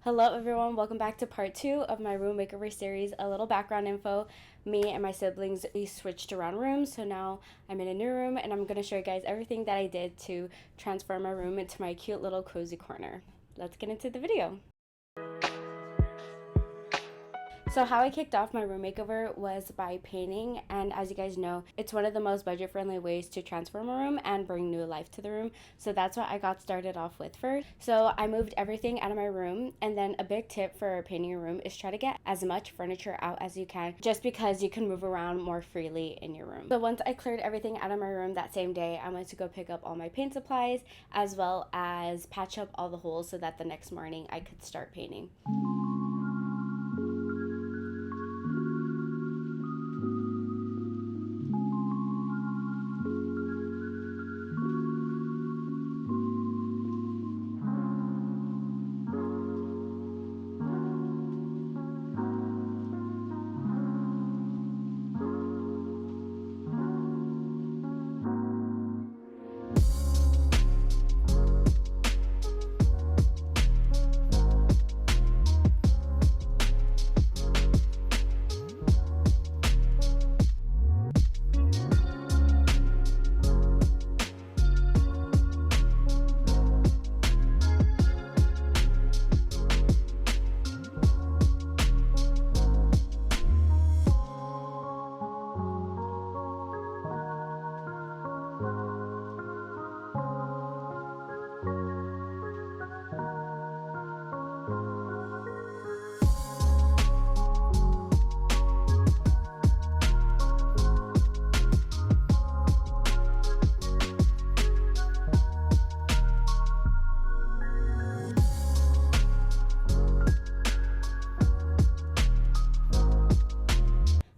Hello everyone, welcome back to part 2 of my room makeover series. A little background info. Me and my siblings, we switched around rooms, so now I'm in a new room and I'm going to show you guys everything that I did to transform my room into my cute little cozy corner. Let's get into the video. So how I kicked off my room makeover was by painting, and as you guys know, it's one of the most budget-friendly ways to transform a room and bring new life to the room. So that's what I got started off with first. So I moved everything out of my room, and then a big tip for painting a room is try to get as much furniture out as you can, just because you can move around more freely in your room. So once I cleared everything out of my room that same day, I went to go pick up all my paint supplies as well as patch up all the holes so that the next morning I could start painting.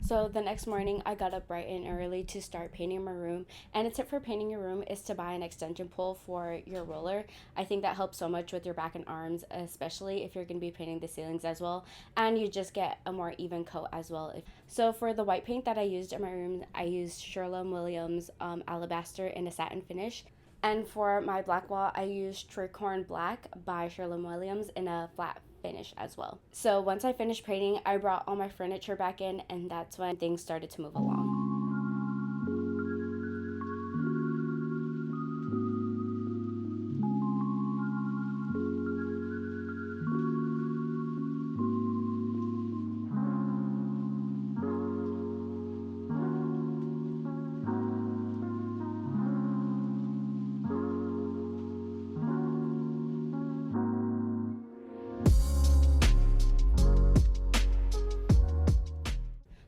So the next morning, I got up bright and early to start painting my room. And a tip for painting your room is to buy an extension pole for your roller. I think that helps so much with your back and arms, especially if you're going to be painting the ceilings as well. And you just get a more even coat as well. So for the white paint that I used in my room, I used Sherwin-Williams Alabaster in a satin finish. And for my black wall, I used Tricorn Black by Sherwin-Williams in a flat finish as well. So once I finished painting, I brought all my furniture back in, and that's when things started to move along.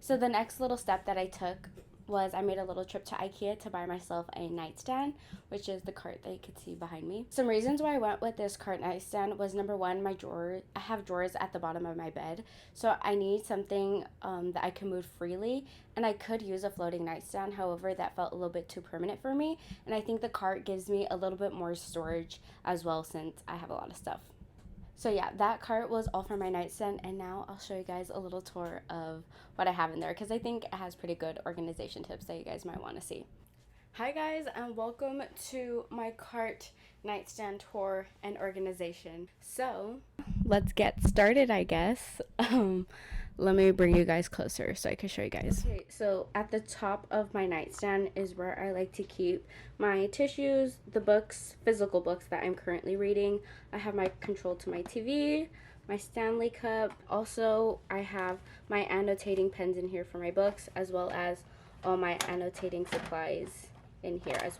So the next little step that I took was I made a little trip to IKEA to buy myself a nightstand, which is the cart that you can see behind me. Some reasons why I went with this cart nightstand was number one, my drawer. I have drawers at the bottom of my bed, so I need something that I can move freely, and I could use a floating nightstand. However, that felt a little bit too permanent for me, and I think the cart gives me a little bit more storage as well since I have a lot of stuff. So yeah, that cart was all for my nightstand, and now I'll show you guys a little tour of what I have in there because I think it has pretty good organization tips that you guys might want to see. Hi guys, and welcome to my cart nightstand tour and organization. So let's get started, I guess. Let me bring you guys closer so I can show you guys. Okay, so at the top of my nightstand is where I like to keep my tissues, the books, physical books that I'm currently reading. I have my control to my TV, my Stanley Cup. Also, I have my annotating pens in here for my books, as well as all my annotating supplies in here as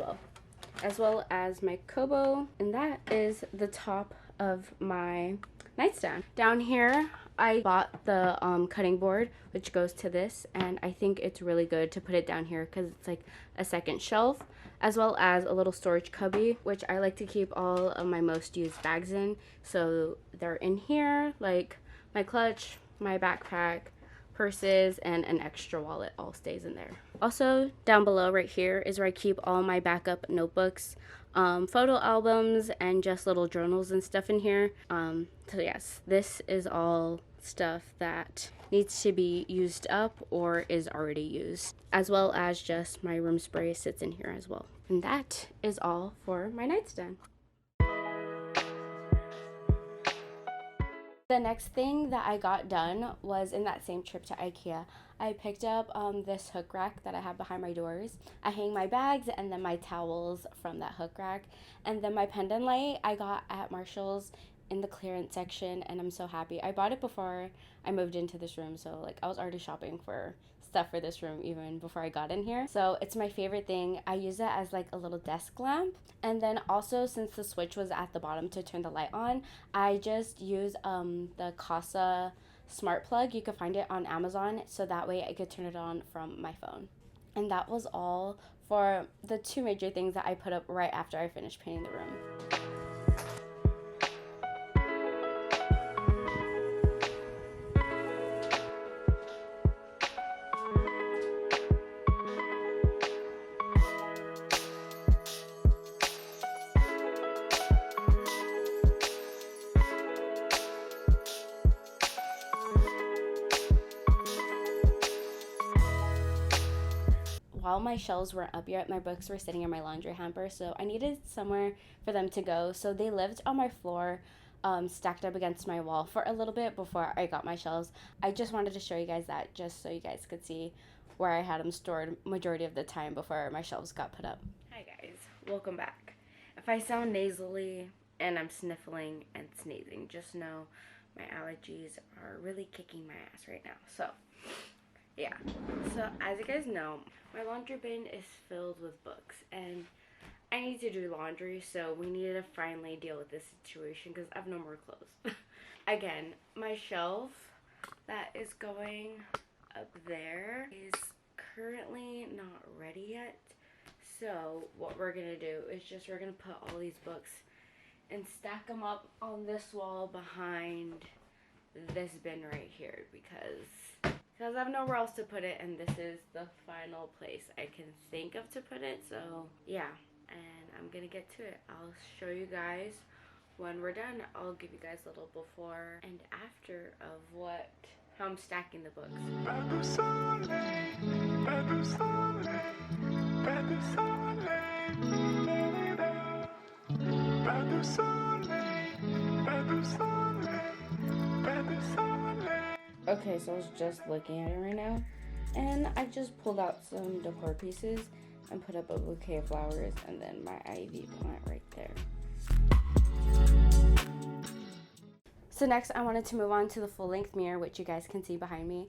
well as my Kobo. And that is the top of my nightstand. Down here, I bought the cutting board, which goes to this, and I think it's really good to put it down here because it's like a second shelf, as well as a little storage cubby, which I like to keep all of my most used bags in. So they're in here, like my clutch, my backpack, purses, and an extra wallet all stays in there. Also, down below right here is where I keep all my backup notebooks, photo albums, and just little journals and stuff in here. So yes, this is all stuff that needs to be used up or is already used, as well as just my room spray sits in here as well. And that is all for my nightstand. The next thing that I got done was in that same trip to IKEA. I picked up this hook rack that I have behind my doors. I hang my bags and then my towels from that hook rack. And then my pendant light I got at Marshall's in the clearance section, and I'm so happy. I bought it before I moved into this room, so like I was already shopping for stuff for this room even before I got in here. So it's my favorite thing. I use it as like a little desk lamp. And then also, since the switch was at the bottom to turn the light on, I just use the Casa smart plug. You could find it on Amazon, so that way I could turn it on from my phone. And that was all for the two major things that I put up right after I finished painting the room. While my shelves weren't up yet, my books were sitting in my laundry hamper, so I needed somewhere for them to go. So they lived on my floor, stacked up against my wall for a little bit before I got my shelves. I just wanted to show you guys that just so you guys could see where I had them stored majority of the time before my shelves got put up. Hi guys, welcome back. If I sound nasally and I'm sniffling and sneezing, just know my allergies are really kicking my ass right now. So yeah, so as you guys know, my laundry bin is filled with books, and I need to do laundry, so we need to finally deal with this situation because I have no more clothes. Again, my shelf that is going up there is currently not ready yet, so what we're going to do is just we're going to put all these books and stack them up on this wall behind this bin right here because I have nowhere else to put it, and this is the final place I can think of to put it. So yeah, and I'm gonna get to it. I'll show you guys when we're done. I'll give you guys a little before and after of how I'm stacking the books. Okay, so I was just looking at it right now, and I just pulled out some decor pieces and put up a bouquet of flowers and then my ivy plant right there. So next I wanted to move on to the full-length mirror, which you guys can see behind me.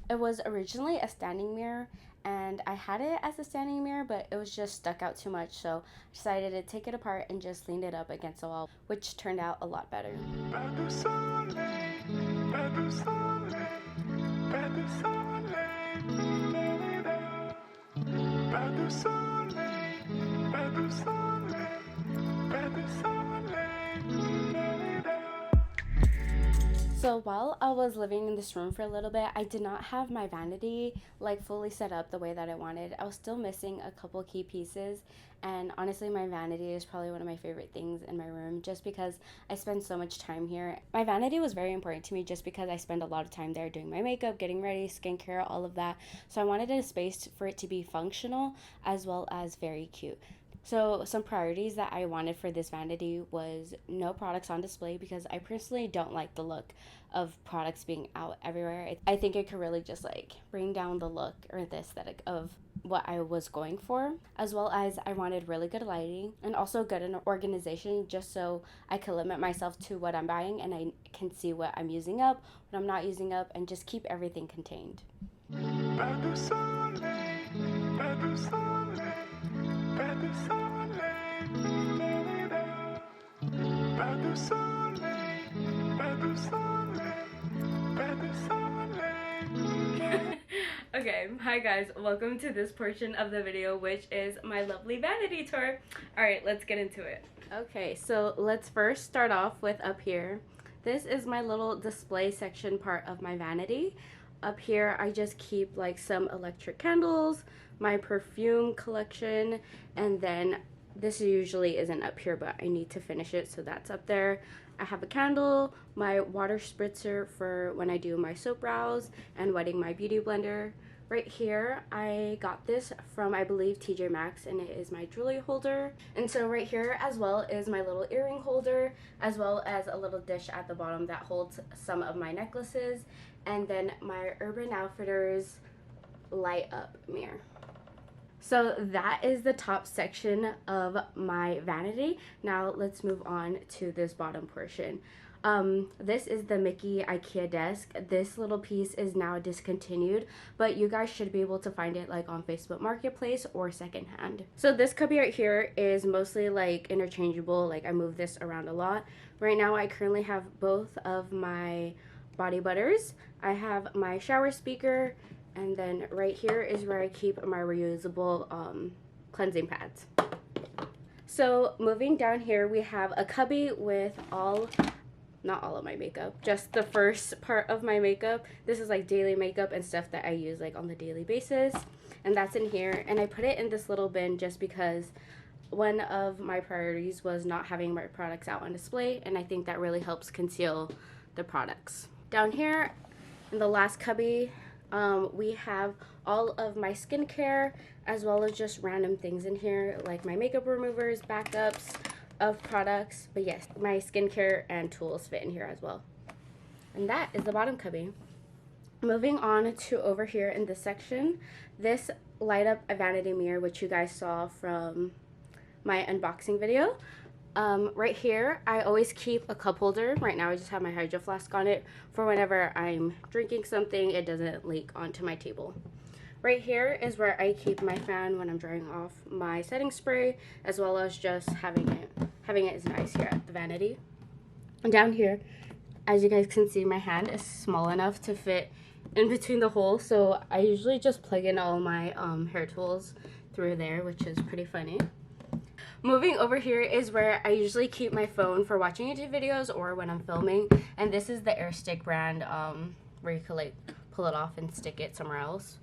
It was originally a standing mirror, and I had it as a standing mirror, but it was just stuck out too much, so I decided to take it apart and just lean it up against the wall, which turned out a lot better. So while I was living in this room for a little bit, I did not have my vanity like fully set up the way that I wanted. I was still missing a couple key pieces, and honestly my vanity is probably one of my favorite things in my room just because I spend so much time here. My vanity was very important to me just because I spend a lot of time there doing my makeup, getting ready, skincare, all of that. So I wanted a space for it to be functional as well as very cute. So some priorities that I wanted for this vanity was no products on display because I personally don't like the look of products being out everywhere. I think it could really just like bring down the look or the aesthetic of what I was going for, as well as I wanted really good lighting and also good organization just so I could limit myself to what I'm buying and I can see what I'm using up, what I'm not using up, and just keep everything contained. Okay, hi guys, welcome to this portion of the video, which is my lovely vanity tour. Alright, let's get into it. Okay, so let's first start off with up here. This is my little display section part of my vanity. Up here I just keep like some electric candles, my perfume collection, and then this usually isn't up here, but I need to finish it, so that's up there. I have a candle, my water spritzer for when I do my soap brows, and wetting my beauty blender, Right here, I got this from, I believe, TJ Maxx, and it is my jewelry holder. And so right here as well is my little earring holder, as well as a little dish at the bottom that holds some of my necklaces, and then my Urban Outfitters light up mirror. So that is the top section of my vanity. Now let's move on to this bottom portion. This is the Mickey IKEA desk. This little piece is now discontinued, but you guys should be able to find it like on Facebook Marketplace or secondhand. So this cubby right here is mostly like interchangeable. Like I move this around a lot. Right now I currently have both of my body butters. I have my shower speaker, and then right here is where I keep my reusable cleansing pads. So moving down here, we have a cubby with not all of my makeup, just the first part of my makeup. This is like daily makeup and stuff that I use like on the daily basis, and that's in here. And I put it in this little bin just because one of my priorities was not having my products out on display, and I think that really helps conceal the products. Down here in the last cubby, we have all of my skincare as well as just random things in here like my makeup removers, backups of products. But yes, my skincare and tools fit in here as well. And that is the bottom cubby. Moving on to over here in this section, this light up a vanity mirror, which you guys saw from my unboxing video. Right here, I always keep a cup holder. Right now I just have my hydro flask on it for whenever I'm drinking something, it doesn't leak onto my table. Right here is where I keep my fan when I'm drying off my setting spray, as well as just having it is nice here at the vanity. And down here, as you guys can see, my hand is small enough to fit in between the holes, so I usually just plug in all my hair tools through there, which is pretty funny. Moving over here is where I usually keep my phone for watching YouTube videos or when I'm filming, and this is the Airstick brand where you can like pull it off and stick it somewhere else.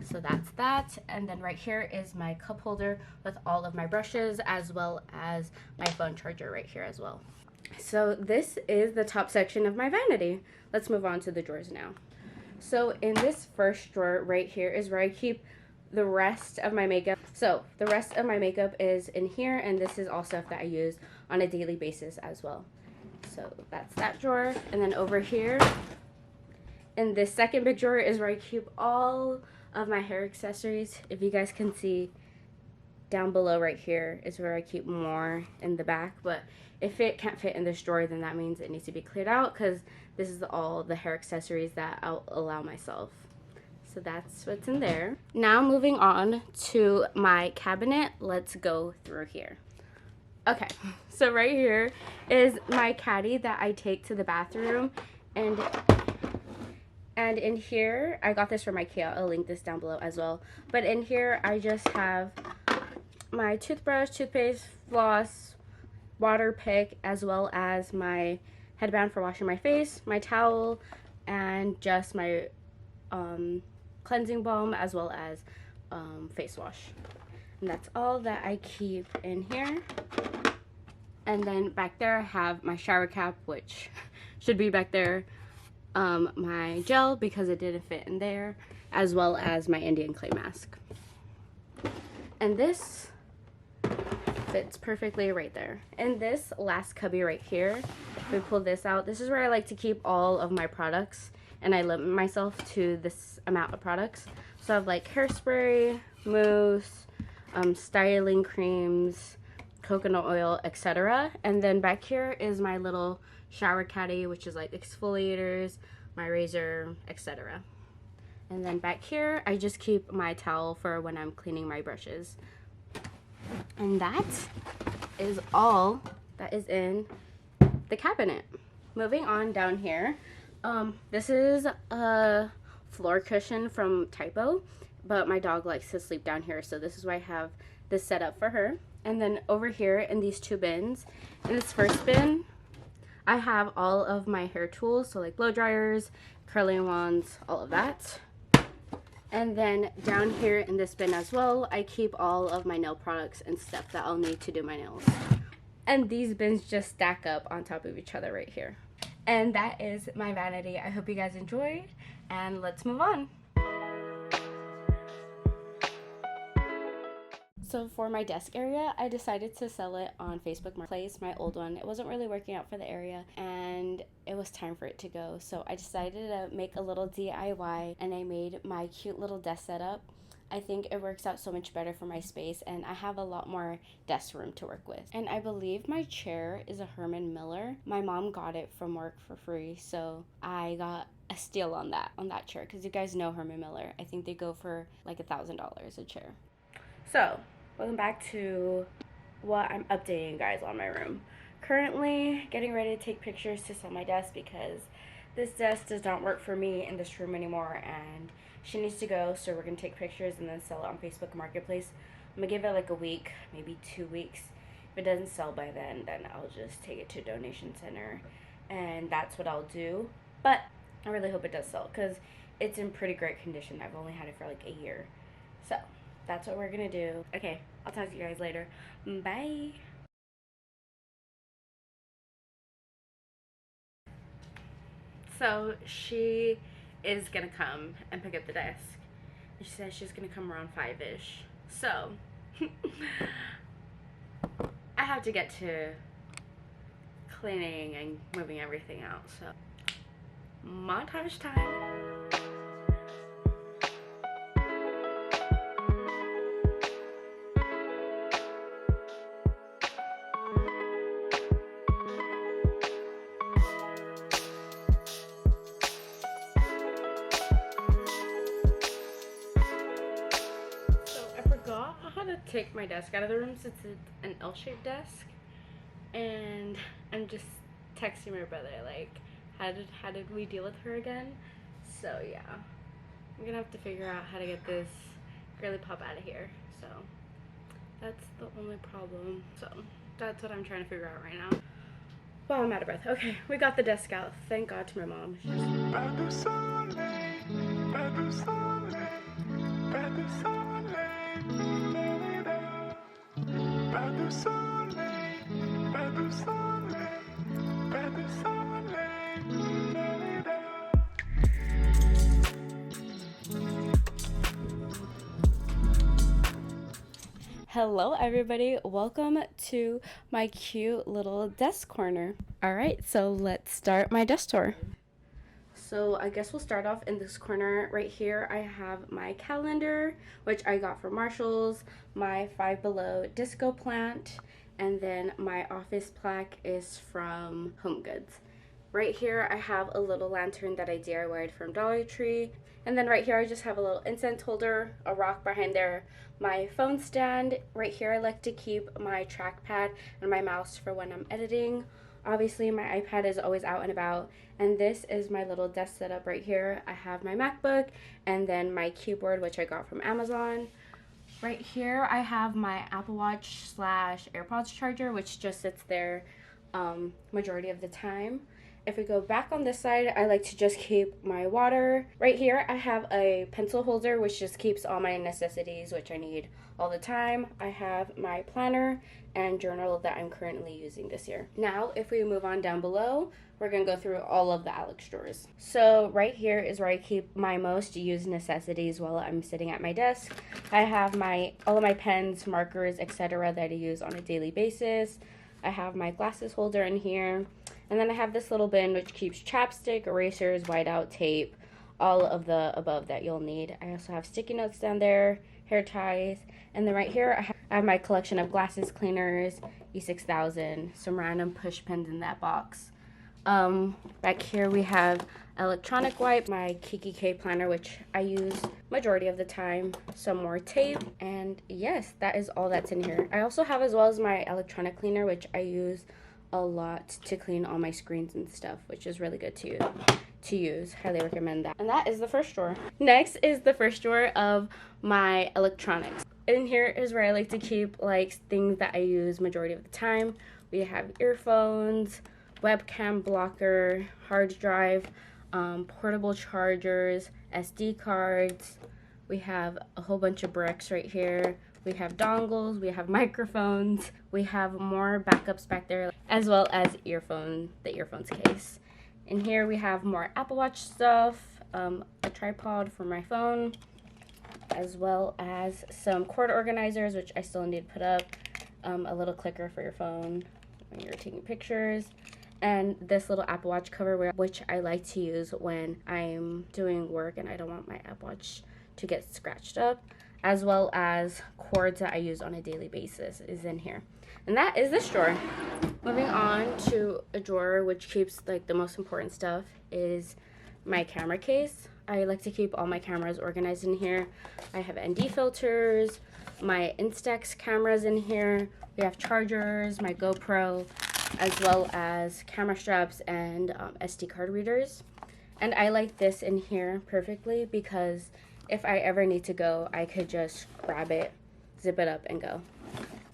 So that's that. And then right here is my cup holder with all of my brushes, as well as my phone charger right here as well. So this is the top section of my vanity. Let's move on to the drawers now. So in this first drawer right here is where I keep the rest of my makeup. So the rest of my makeup is in here, and this is all stuff that I use on a daily basis as well. So that's that drawer. And then over here in this second big drawer is where I keep all of my hair accessories. If you guys can see down below right here is where I keep more in the back, but if it can't fit in this drawer, then that means it needs to be cleared out, because this is all the hair accessories that I'll allow myself. So that's what's in there. Now moving on to my cabinet, let's go through here. Okay, so right here is my caddy that I take to the bathroom, and in here, I got this from Ikea, I'll link this down below as well. But in here, I just have my toothbrush, toothpaste, floss, water pick, as well as my headband for washing my face, my towel, and just my cleansing balm, as well as face wash. And that's all that I keep in here. And then back there, I have my shower cap, which should be back there. My gel, because it didn't fit in there, as well as my Indian clay mask. And this fits perfectly right there. And this last cubby right here, we pull this out. This is where I like to keep all of my products, and I limit myself to this amount of products. So I have like hairspray, mousse, styling creams, coconut oil, etc. And then back here is my little shower caddy, which is like exfoliators, my razor, etc. And then back here, I just keep my towel for when I'm cleaning my brushes. And that is all that is in the cabinet. Moving on down here, this is a floor cushion from Typo, but my dog likes to sleep down here, so this is why I have this set up for her. And then over here in these two bins, in this first bin, I have all of my hair tools, so like blow dryers, curling wands, all of that. And then down here in this bin as well, I keep all of my nail products and stuff that I'll need to do my nails. And these bins just stack up on top of each other right here. And that is my vanity. I hope you guys enjoyed, and let's move on. So for my desk area, I decided to sell it on Facebook Marketplace, my old one. It wasn't really working out for the area and it was time for it to go. So I decided to make a little DIY and I made my cute little desk setup. I think it works out so much better for my space and I have a lot more desk room to work with. And I believe my chair is a Herman Miller. My mom got it from work for free, so I got a steal on that chair because you guys know Herman Miller. I think they go for like $1,000 a chair. So, welcome back to what I'm updating you guys on my room. Currently getting ready to take pictures to sell my desk because this desk does not work for me in this room anymore and she needs to go, so we're gonna take pictures and then sell it on Facebook Marketplace. I'm gonna give it like a week, maybe 2 weeks. If it doesn't sell by then I'll just take it to a donation center and that's what I'll do. But I really hope it does sell because it's in pretty great condition. I've only had it for like a year. So that's what we're gonna do. Okay, I'll talk to you guys later. Bye. So she is gonna come and pick up the desk. She says she's gonna come around 5-ish. So I have to get to cleaning and moving everything out. So montage time. Take my desk out of the room since it's an L-shaped desk, and I'm just texting my brother like, how did we deal with her again? So yeah, I'm gonna have to figure out how to get this girly pop out of here. So that's the only problem. So that's what I'm trying to figure out right now. Wow, I'm out of breath. Okay, we got the desk out. Thank God to my mom. Hello everybody, welcome to my cute little desk corner. Alright, so let's start my desk tour. So I guess we'll start off in this corner right here. I have my calendar, which I got from Marshall's, my Five Below disco plant, and then my office plaque is from Home Goods. Right here I have a little lantern that I DIY'd from Dollar Tree. And then right here I just have a little incense holder, a rock behind there, my phone stand. Right here I like to keep my trackpad and my mouse for when I'm editing. Obviously my iPad is always out and about, and this is my little desk setup right here. I have my MacBook and then my keyboard, which I got from Amazon. Right here I have my Apple Watch / AirPods charger, which just sits there majority of the time. If we go back on this side, I like to just keep my water. Right here I have a pencil holder which just keeps all my necessities which I need all the time. I have my planner and journal that I'm currently using this year. Now if we move on down below, we're going to go through all of the Alex drawers. So right here is where I keep my most used necessities while I'm sitting at my desk. I have all of my pens, markers, etc. that I use on a daily basis. I have my glasses holder in here. And then I have this little bin which keeps chapstick, erasers, whiteout tape, all of the above that you'll need. I also have sticky notes down there, hair ties, and then right here I have my collection of glasses cleaners, E6000, some random push pins in that box. Back here we have electronic wipe, my Kiki K planner which I use majority of the time, some more tape, and yes, that is all that's in here. I also have as well as my electronic cleaner which I use a lot to clean all my screens and stuff, which is really good to use. Highly recommend that. And that is the first drawer. Next is the first drawer of my electronics. In here is where I like to keep like things that I use majority of the time. We have earphones, webcam blocker, hard drive, portable chargers, SD cards. We have a whole bunch of bricks right here. We have dongles, we have microphones, we have more backups back there, as well as the earphones case. In here we have more Apple Watch stuff, a tripod for my phone, as well as some cord organizers, which I still need to put up, a little clicker for your phone when you're taking pictures, and this little Apple Watch cover, which I like to use when I'm doing work and I don't want my Apple Watch to get scratched up, as well as cords that I use on a daily basis is in here. And that is this drawer. Moving on to a drawer which keeps like the most important stuff is my camera case. I like to keep all my cameras organized in here. I have ND filters, my Instax cameras in here. We have chargers, my GoPro, as well as camera straps and SD card readers. And I like this in here perfectly because if I ever need to go, I could just grab it, zip it up, and go.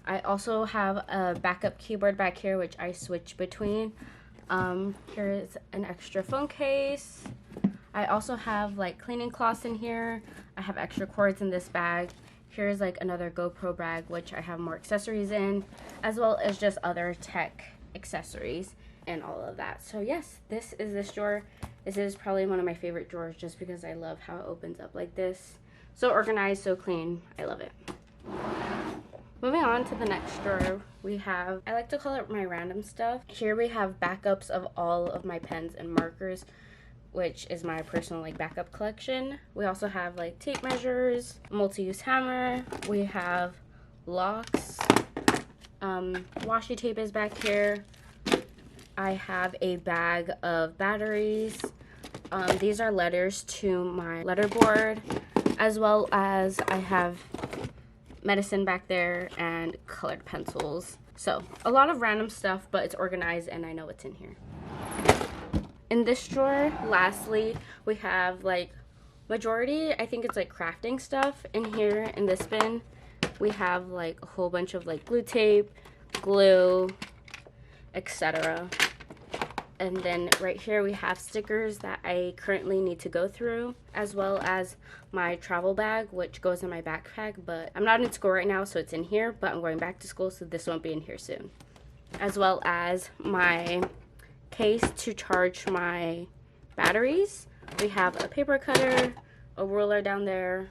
I also have a backup keyboard back here, which I switch between. Here's an extra phone case. I also have like cleaning cloths in here. I have extra cords in this bag. Here's like another GoPro bag, which I have more accessories in, as well as just other tech accessories and all of that. So yes, this is this drawer. This is probably one of my favorite drawers just because I love how it opens up like this. So organized, so clean. I love it. Moving on to the next drawer, we have, I like to call it my random stuff. Here we have backups of all of my pens and markers, which is my personal like backup collection. We also have like tape measures, multi-use hammer. We have locks. Washi tape is back here. I have a bag of batteries. These are letters to my letterboard, as well as I have medicine back there and colored pencils. So a lot of random stuff, but it's organized and I know what's in here. In this drawer, lastly, we have like majority, I think it's like crafting stuff in here. In this bin, we have like a whole bunch of like glue tape, glue, etc. And then right here we have stickers that I currently need to go through, as well as my travel bag, which goes in my backpack, but I'm not in school right now, so it's in here, but I'm going back to school, so this won't be in here soon. As well as my case to charge my batteries. We have a paper cutter, a ruler down there,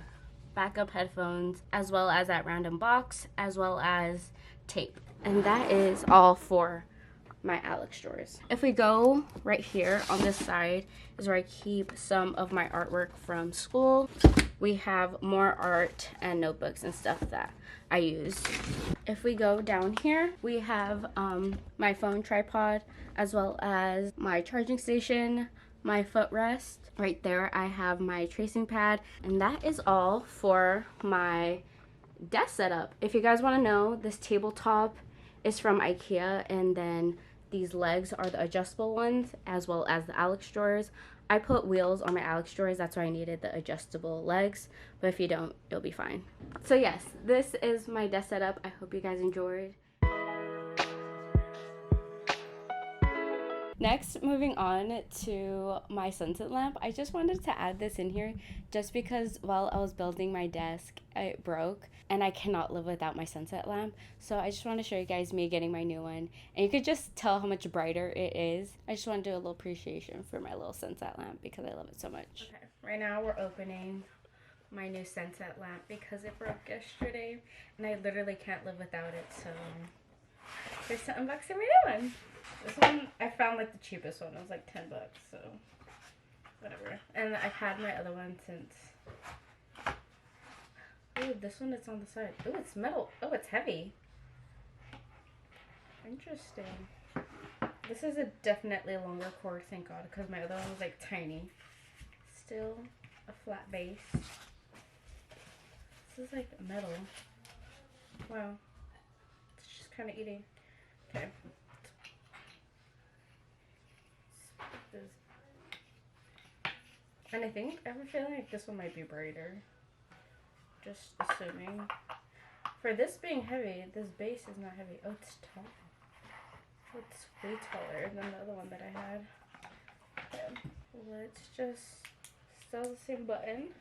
backup headphones, as well as that random box, as well as tape. And that is all for my Alex drawers. If we go right here on this side is where I keep some of my artwork from school. We have more art and notebooks and stuff that I use. If we go down here, we have my phone tripod, as well as my charging station, my footrest. Right there I have my tracing pad, and that is all for my desk setup. If you guys want to know, this tabletop is from IKEA, and then these legs are the adjustable ones, as well as the Alex drawers. I put wheels on my Alex drawers, that's why I needed the adjustable legs, but if you don't, it'll be fine. So yes, this is my desk setup. I hope you guys enjoyed. Next, moving on to my sunset lamp. I just wanted to add this in here just because while I was building my desk, it broke and I cannot live without my sunset lamp. So I just want to show you guys me getting my new one. And you could just tell how much brighter it is. I just want to do a little appreciation for my little sunset lamp because I love it so much. Okay, right now we're opening my new sunset lamp because it broke yesterday and I literally can't live without it. So here's to unboxing my new one. This one, I found like the cheapest one. It was like $10, so whatever. And I've had my other one since. Ooh, this one is on the side. Ooh, it's metal. Oh, it's heavy. Interesting. This is a definitely longer cord, thank God, because my other one was like tiny. Still a flat base. This is like metal. Wow. It's just kind of eating. Okay. And I have a feeling like this one might be brighter. Just assuming. For this being heavy, this base is not heavy. Oh, it's tall. Oh, it's way taller than the other one that I had. Okay. Let's just still the same button.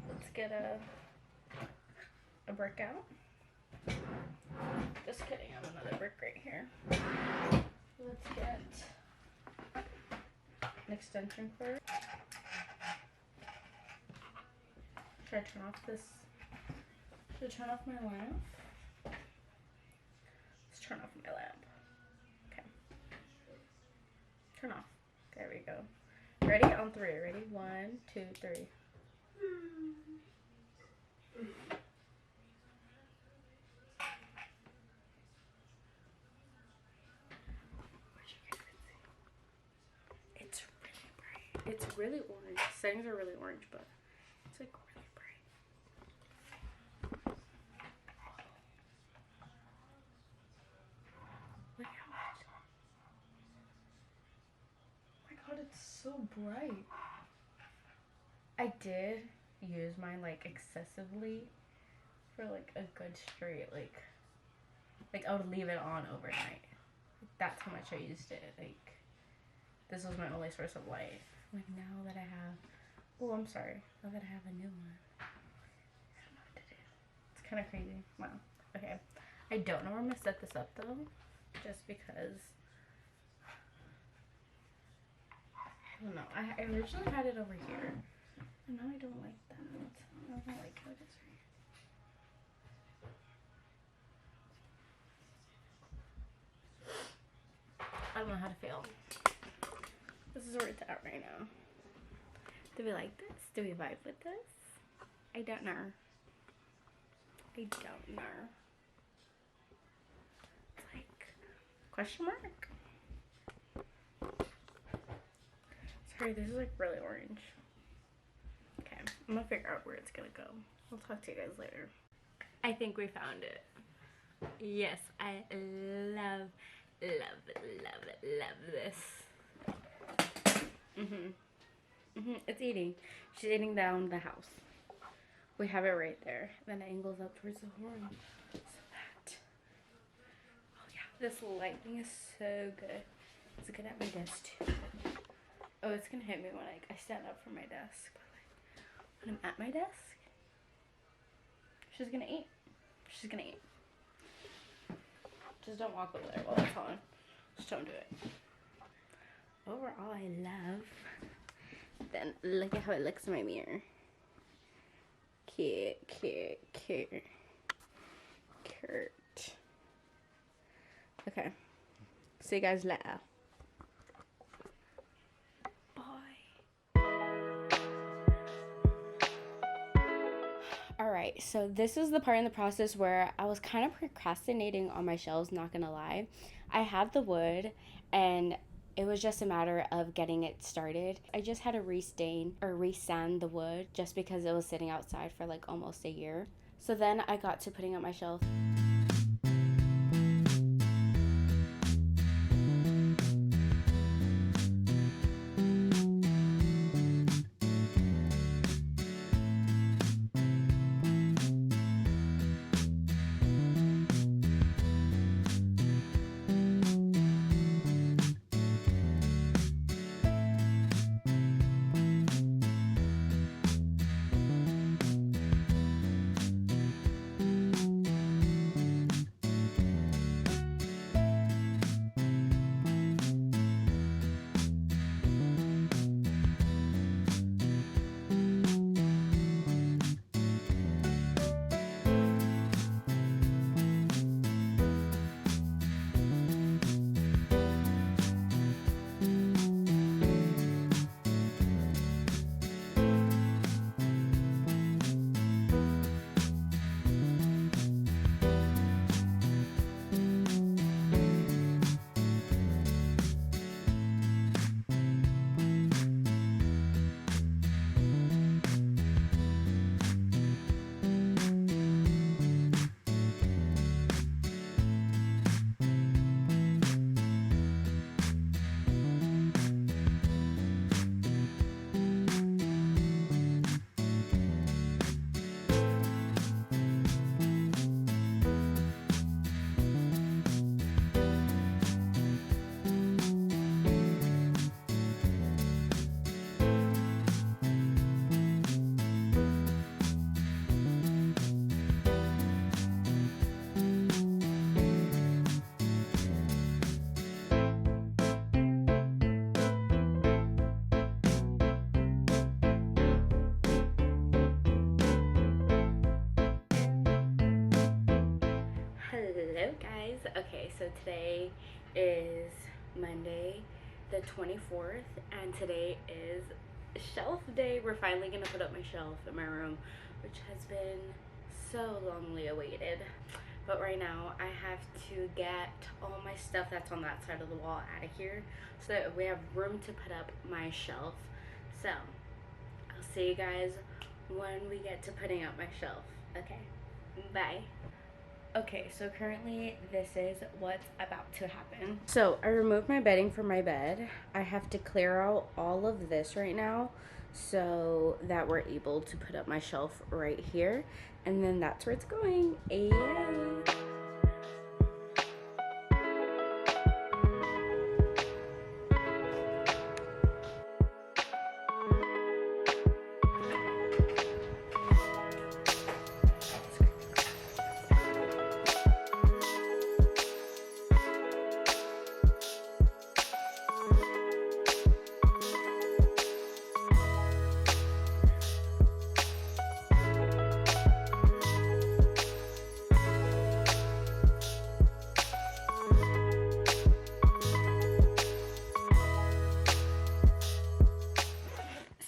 Let's get a brick out. Just kidding, I have another brick right here. Let's get an extension cord. Should I turn off this? Should I turn off my lamp? Let's turn off my lamp. Okay. Turn off. There we go. Ready? On 3. Ready? 1, 2, 3. It's really bright. It's really orange. Settings are really orange, but it's like really bright. Look how much. Oh my god, it's so bright. I did use mine like excessively for like a good straight, like I would leave it on overnight. That's how much I used it. Like, this was my only source of light. Like, now that I have, oh, I'm sorry, now that I have a new one, I don't know what to do. It's kind of crazy. Wow. Okay, I don't know where I'm gonna set this up though, just because I don't know. I originally had it over here, and now I don't like that. I don't like how it is right here. I don't know how to feel. This is where it's at right now. Do we like this? Do we vibe with this? I don't know. I don't know. It's like, question mark? Sorry, this is like really orange. Okay, I'm gonna figure out where it's gonna go. I'll talk to you guys later. I think we found it. Yes, I love this. It's eating. She's eating down the house. We have it right there. Then it angles up towards the horn. So that. Oh yeah, this lighting is so good. It's good at my desk too. Oh, it's gonna hit me when I stand up from my desk. But like, when I'm at my desk, she's gonna eat. She's gonna eat. Just don't walk over there while it's on. Just don't do it. Overall, I love. Then look at how it looks in my mirror. Cute. Okay. See you guys later. Bye. Alright, so this is the part in the process where I was kind of procrastinating on my shelves, not gonna lie. I had the wood and it was just a matter of getting it started. I just had to resand the wood just because it was sitting outside for like almost a year. So then I got to putting up my shelf. Okay, so today is Monday the 24th, and today is shelf day. We're finally gonna put up my shelf in my room, which has been so longly awaited. But right now I have to get all my stuff that's on that side of the wall out of here so that we have room to put up my shelf. So I'll see you guys when we get to putting up my shelf. Okay, bye. Okay, so currently this is what's about to happen. So I removed my bedding from my bed. I have to clear out all of this right now so that we're able to put up my shelf right here. And then that's where it's going. Yay!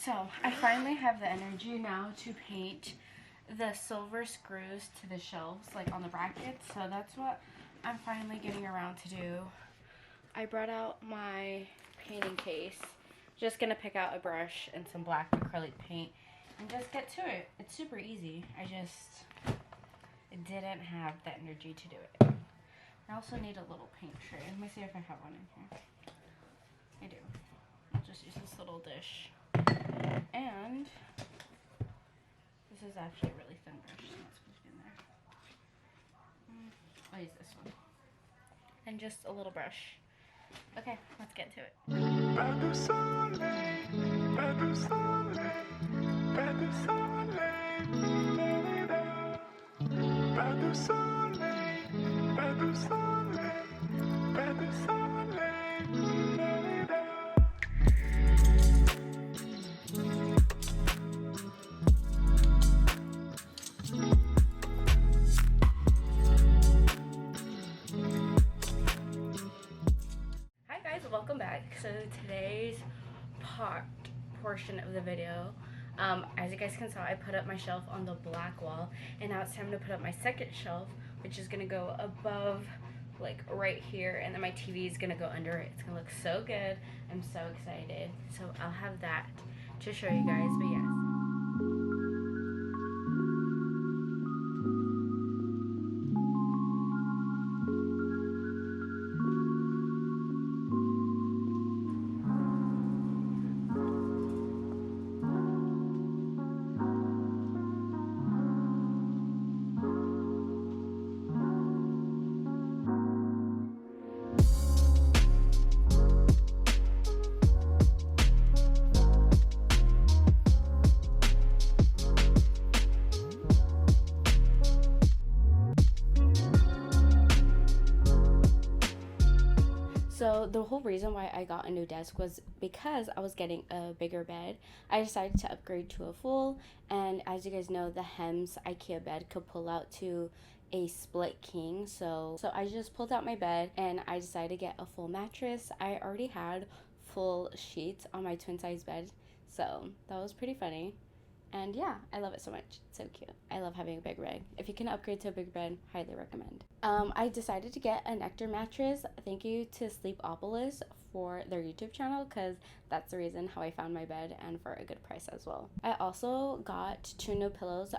So I finally have the energy now to paint the silver screws to the shelves, like on the brackets. So that's what I'm finally getting around to do. I brought out my painting case. Just gonna pick out a brush and some black acrylic paint and just get to it. It's super easy. I just didn't have the energy to do it. I also need a little paint tray. Let me see if I have one in here. I do. I'll just use this little dish. And this is actually a really thin brush, so it's supposed to be in there. I'll use this one. And just a little brush. Okay, let's get to it. Welcome back. So today's portion of the video, as you guys can tell, I put up my shelf on the black wall, and now it's time to put up my second shelf, which is gonna go above, like right here, and then my TV is gonna go under it. It's gonna look so good. I'm so excited. So I'll have that to show you guys. But yes. So the whole reason why I got a new desk was because I was getting a bigger bed. I decided to upgrade to a full, and as you guys know, the Hems IKEA bed could pull out to a split king. So I just pulled out my bed and I decided to get a full mattress. I already had full sheets on my twin size bed, so that was pretty funny. And yeah, I love it so much. It's so cute. I love having a big bed. If you can upgrade to a big bed, highly recommend. I decided to get a Nectar mattress. Thank you to Sleepopolis for their YouTube channel, because that's the reason how I found my bed, and for a good price as well. I also got 2 new pillows.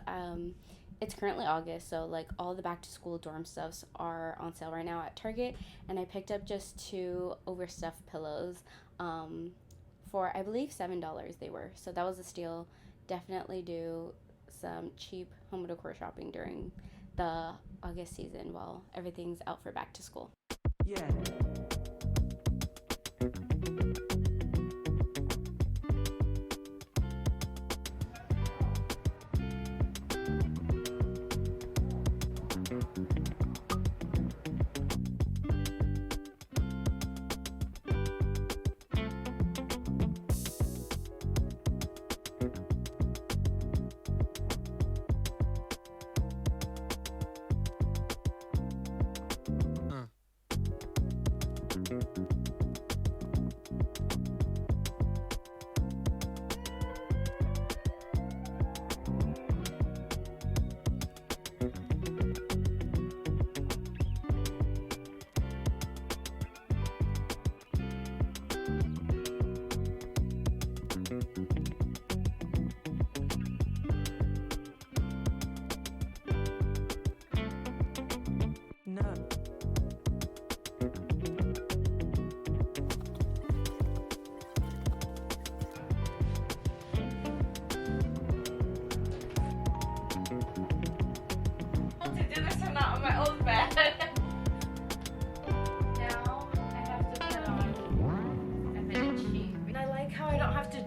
It's currently August, so like all the back to school dorm stuffs are on sale right now at Target, and I picked up just 2 overstuffed pillows for I believe $7 they were. So that was a steal. Definitely do some cheap home decor shopping during the August season while everything's out for back to school. Yeah.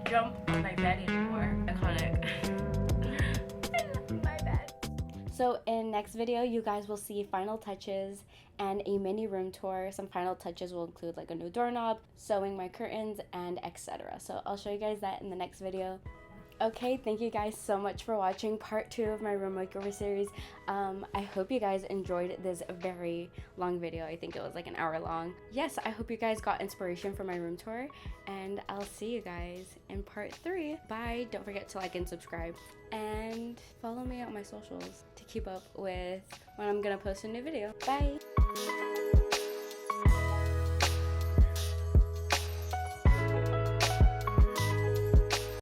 Jump on my bed anymore. Iconic. I love my bed. So in next video, you guys will see final touches and a mini room tour. Some final touches will include like a new doorknob, sewing my curtains, and etc. So I'll show you guys that in the next video. Okay, thank you guys so much for watching part 2 of my room makeover series. I hope you guys enjoyed this very long video. I think it was like an hour long. Yes, I hope you guys got inspiration from my room tour, and I'll see you guys in part 3. Bye. Don't forget to like and subscribe, and follow me on my socials to keep up with when I'm gonna post a new video. Bye.